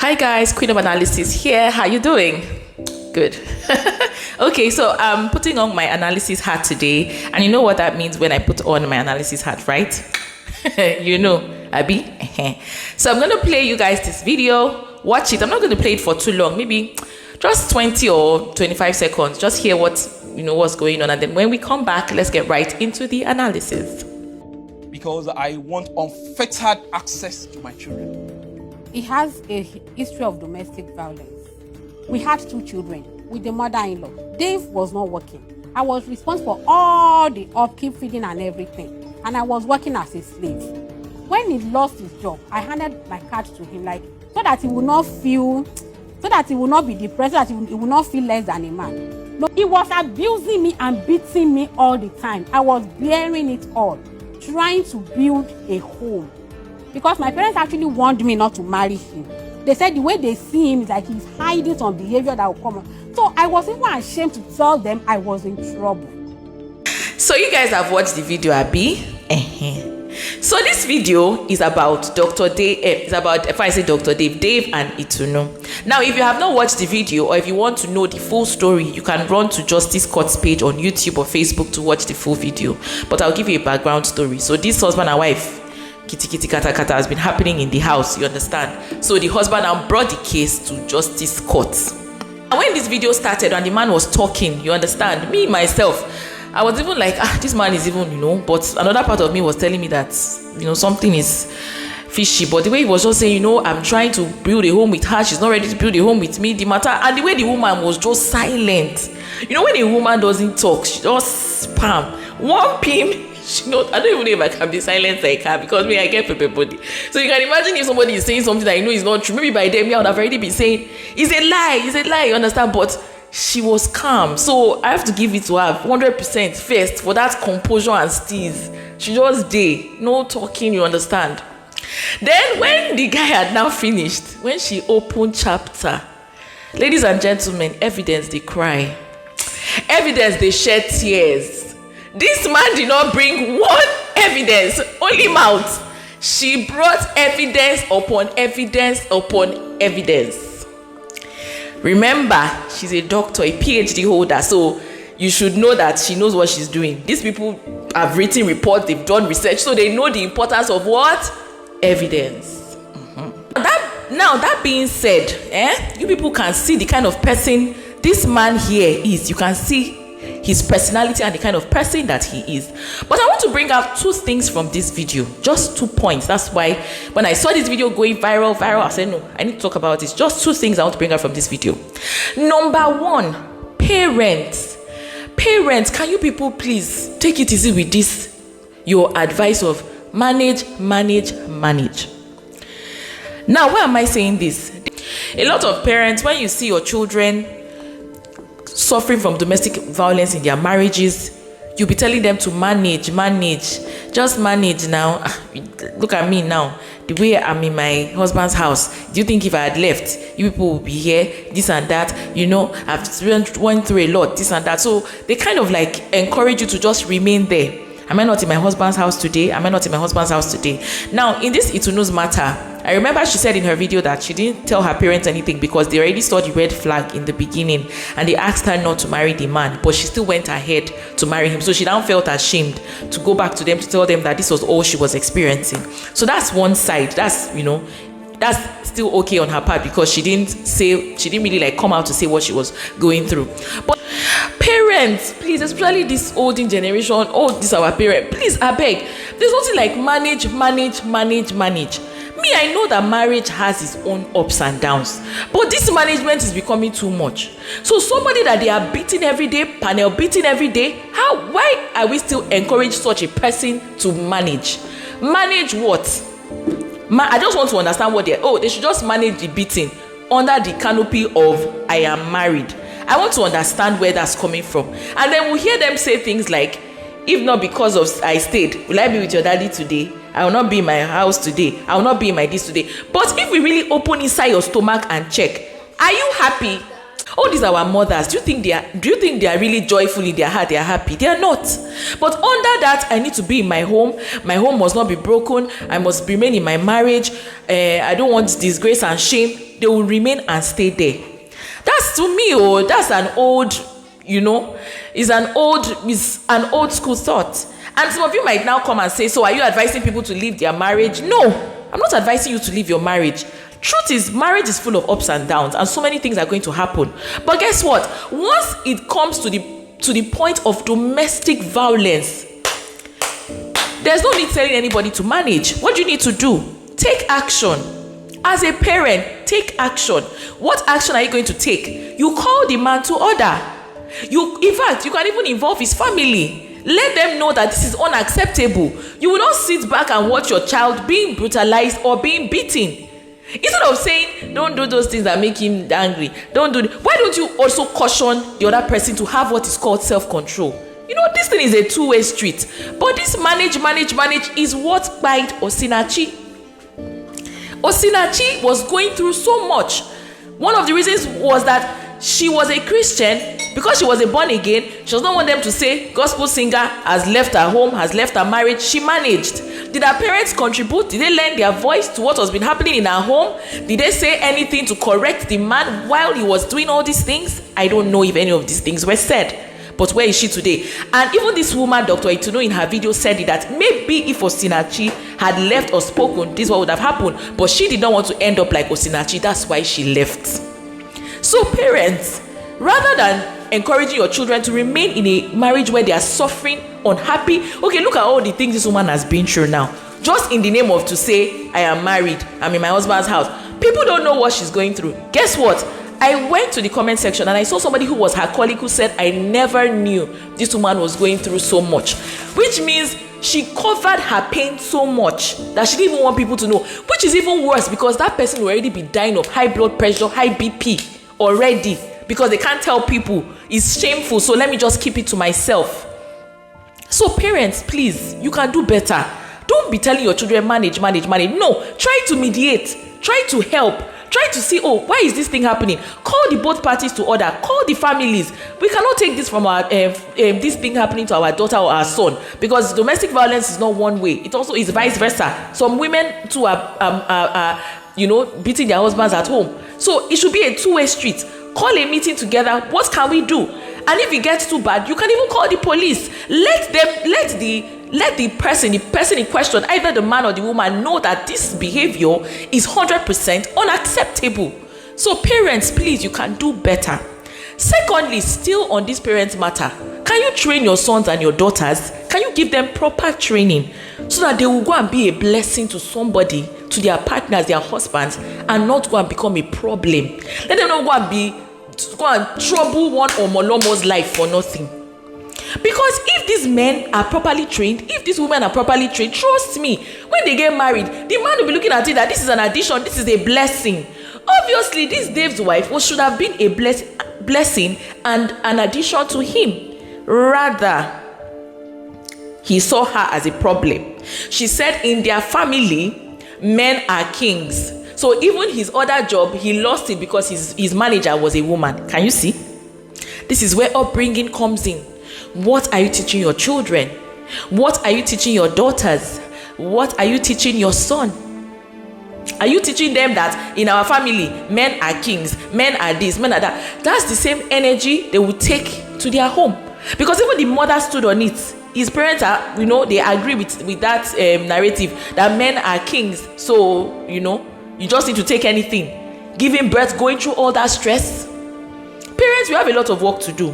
Hi guys, Queen of Analysis here. How you doing? Good. Okay, so I'm putting on my analysis hat today, and you know what that means when I put on my analysis hat, right? You know, Abby. So I'm gonna play you guys this video. Watch it. I'm not gonna play it for too long. Maybe just 20 or 25 seconds. Just hear what's going on, and then when we come back, let's get right into the analysis. Because I want unfettered access to my children. He has a history of domestic violence. We had 2 children with the mother-in-law. Dave was not working. I was responsible for all the upkeep, feeding and everything. And I was working as a slave. When he lost his job, I handed my card to him, so that he would not be depressed, so that he would not feel less than a man. No, he was abusing me and beating me all the time. I was bearing it all, trying to build a home. Because my parents actually warned me not to marry him. They said the way they see him is like he's hiding some behavior that will come on. So I was even ashamed to tell them I was in trouble. So you guys have watched the video, Abby? So this video is about Dr. Dave. It's about, if I say Dr. Dave, Dave and Itunu. Now, if you have not watched the video, or if you want to know the full story, you can run to Justice Court's page on YouTube or Facebook to watch the full video. But I'll give you a background story. So this husband and wife, kitty kitty kata kata, has been happening in the house, you understand? So the husband now brought the case to Justice Court. And when this video started and the man was talking, you understand, me myself, I was even like, this man is even, but another part of me was telling me that, something is fishy. But the way he was just saying, I'm trying to build a home with her, she's not ready to build a home with me, the matter, and the way the woman was just silent. When a woman doesn't talk, she just spam. One pim, I don't even know if I can be silent like her, because I get pepper body. So you can imagine if somebody is saying something that is not true. Maybe by then I would have already been saying, it's a lie, you understand? But she was calm. So I have to give it to her 100% first for that composure and steeze. She just did. No talking, you understand? Then when the guy had now finished, when she opened chapter, ladies and gentlemen, evidence, they cry. Evidence, they shed tears. This man did not bring one evidence, only mouth. She brought evidence upon evidence upon evidence. Remember, she's a doctor, a PhD holder, so you should know that she knows what she's doing. These people have written reports, they've done research, so they know the importance of what? Evidence. That being said, you people can see the kind of person this man here is. You can see his personality and the kind of person that he is. But I want to bring out 2 things from this video, just 2 points. That's why when I saw this video going viral, I said, no, I need to talk about this. Just 2 things I want to bring out from this video. Number 1, parents. Parents, can you people please take it easy with this, your advice of manage. Now, why am I saying this? A lot of parents, when you see your children suffering from domestic violence in their marriages, you'll be telling them to manage, just manage now. Look at me now, the way I'm in my husband's house. Do you think if I had left, you people would be here, this and that? I've went through a lot, this and that. So they kind of encourage you to just remain there. Am I not in my husband's house today? Now, in this Itunu's matter, I remember she said in her video that she didn't tell her parents anything because they already saw the red flag in the beginning and they asked her not to marry the man, but she still went ahead to marry him. So she now felt ashamed to go back to them to tell them that this was all she was experiencing. So that's one side. That's still okay on her part because she didn't really come out to say what she was going through. But parents, please, especially this older generation, this our parent, please, I beg, there's nothing like manage. Me, I know that marriage has its own ups and downs, but this management is becoming too much. So somebody that they are beating every day, panel beating every day, why are we still encourage such a person to manage? Manage what? I just want to understand what they should just manage the beating under the canopy of I am married. I want to understand where that's coming from. And then we'll hear them say things like, if not because of I stayed, will I be with your daddy today? I will not be in my house today. I will not be in my this today. But if we really open inside your stomach and check, are you happy? All these are our mothers. Do you think they are really joyful in their heart? They are happy? They are not. But under that, I need to be in my home. My home must not be broken. I must remain in my marriage. I don't want disgrace and shame. They will remain and stay there. That's, to me, that's an old, is an old school thought. And some of you might now come and say, so are you advising people to leave their marriage? No, I'm not advising you to leave your marriage. Truth is, marriage is full of ups and downs, and so many things are going to happen. But guess what? Once it comes to the point of domestic violence, there's no need telling anybody to manage. What do you need to do? Take action. As a parent, take action. What action are you going to take? You call the man to order. In fact, you can even involve his family. Let them know that this is unacceptable. You will not sit back and watch your child being brutalized or being beaten. Instead of saying, don't do those things that make him angry, why don't you also caution the other person to have what is called self-control? This thing is a two-way street. But this manage is what bite Osinachi. Osinachi was going through so much. One of the reasons was that she was a Christian. Because she was a born again, she does not want them to say gospel singer has left her home, has left her marriage. She managed. Did her parents contribute? Did they lend their voice to what was been happening in her home? Did they say anything to correct the man while he was doing all these things? I don't know if any of these things were said. But where is she today? And even this woman, Dr. Itunu, in her video said it, that maybe if Osinachi had left or spoken, this is what would have happened. But she did not want to end up like Osinachi. That's why she left. So parents, rather than encouraging your children to remain in a marriage where they are suffering, unhappy. Okay, look at all the things this woman has been through now. Just in the name of to say, I am married, I'm in my husband's house. People don't know what she's going through. Guess what? I went to the comment section and I saw somebody who was her colleague who said, I never knew this woman was going through so much. Which means she covered her pain so much that she didn't even want people to know. Which is even worse, because that person will already be dying of high blood pressure, high BP already. Because they can't tell people. It's shameful, so let me just keep it to myself. So parents, please, you can do better. Don't be telling your children manage. No, try to mediate. Try to help. Try to see, why is this thing happening? Call the both parties to order. Call the families. We cannot take this from our this thing happening to our daughter or our son, because domestic violence is not one way. It also is vice versa. Some women too are beating their husbands at home. So it should be a two-way street. Call a meeting together. What can we do? And if it gets too bad, you can even call the police. Let the person in question, either the man or the woman, know that this behavior is 100% unacceptable. So parents, please, you can do better. Secondly, still on this parent matter, can you train your sons and your daughters? Can you give them proper training so that they will go and be a blessing to somebody, to their partners, their husbands, and not go and become a problem? Let them not go and trouble one or Molomo's life for nothing. Because if these men are properly trained, if these women are properly trained, trust me, when they get married, the man will be looking at it that this is an addition, this is a blessing. Obviously, this Dave's wife should have been a blessing and an addition to him. Rather, he saw her as a problem. She said in their family, men are kings. So even his other job, he lost it because his manager was a woman. Can you see? This is where upbringing comes in. What are you teaching your children? What are you teaching your daughters? What are you teaching your son? Are you teaching them that in our family, men are kings, men are this, men are that? That's the same energy they will take to their home. Because even the mother stood on it. His parents are, they agree with that narrative that men are kings. So, you just need to take anything. Giving birth, going through all that stress. Parents, we have a lot of work to do.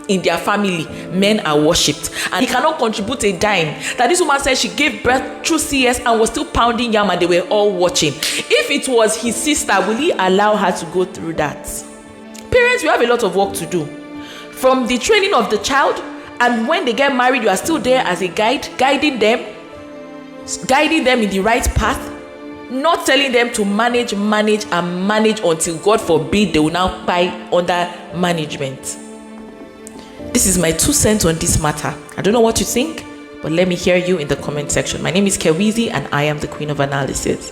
In their family, men are worshipped, and he cannot contribute a dime. That this woman said she gave birth through CS and was still pounding yam and they were all watching. If it was his sister, will he allow her to go through that? Parents, we have a lot of work to do. From the training of the child, and when they get married, you are still there as a guide, guiding them in the right path, not telling them to manage until, God forbid, they will now buy under management. This is my 2 cents on this matter. I don't know what you think, but let me hear you in the comment section. My name is Kewizi and I am the Queen of Analysis.